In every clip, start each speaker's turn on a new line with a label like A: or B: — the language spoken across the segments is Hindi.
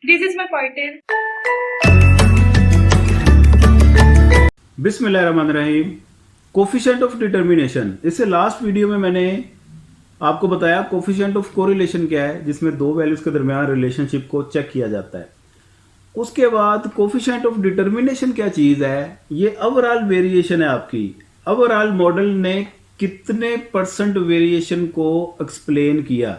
A: This is my pointer.
B: बिस्मिल्लाहिर्रहमानिर्रहीम। कोफिशिएंट ऑफ डिटर्मिनेशन, इससे लास्ट वीडियो में मैंने आपको बताया कोफिशिएंट ऑफ कोरिलेशन क्या है, जिसमें दो वैल्यूज के दरमियान रिलेशनशिप को चेक किया जाता है। उसके बाद कोफिशिएंट ऑफ डिटर्मिनेशन क्या चीज़ है, ये ओवरऑल वेरिएशन है आपकी। ओवरऑल मॉडल ने कितने परसेंट वेरिएशन को एक्सप्लेन किया,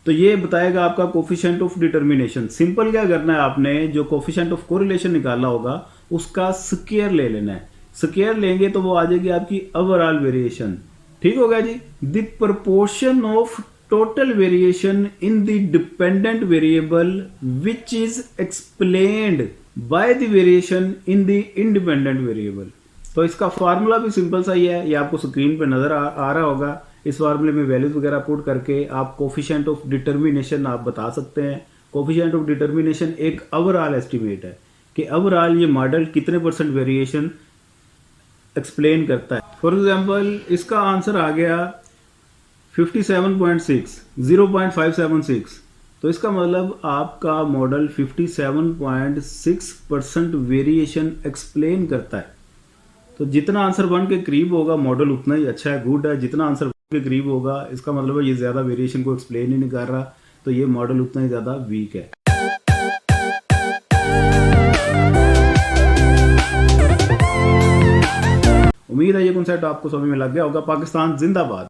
B: तो ये बताएगा आपका कोफिशिएंट ऑफ डिटर्मिनेशन। सिंपल क्या करना है, आपने जो कोफिशिएंट ऑफ कोरिलेशन निकाला होगा उसका स्क्वायर ले लेना है। स्क्वायर लेंगे तो वो आ जाएगी आपकी ओवरऑल वेरिएशन। ठीक होगा जी। The proportion of total variation in the dependent variable which is explained by the variation in the independent variable. तो इसका फार्मूला भी सिंपल सा ही है, ये आपको स्क्रीन पे नजर आ रहा होगा। इस फार्मूले में वैल्यूज वगैरह पुट करके आप कोफिशिएंट ऑफ डिटर्मिनेशन आप बता सकते हैं। कोफिशिएंट ऑफ डिटर्मिनेशन एक ओवरऑल एस्टिमेट है कि ओवरऑल ये मॉडल कितने परसेंट वेरिएशन एक्सप्लेन करता है। फॉर एग्जांपल इसका आंसर आ गया 57.6, 0.576। तो इसका मतलब आपका मॉडल 57.6% वेरिएशन एक्सप्लेन करता है। तो जितना आंसर 1 के करीब होगा मॉडल उतना ही अच्छा है, गुड है। जितना आंसर 1 के करीब होगा इसका मतलब है ये ज़्यादा वेरिएशन को एक्सप्लेन ही नहीं कर रहा, तो ये मॉडल उतना ही ज़्यादा वीक है। उम्मीद है ये कॉन्सेप्ट आपको समझ में लग गया होगा। पाकिस्तान जिंदाबाद।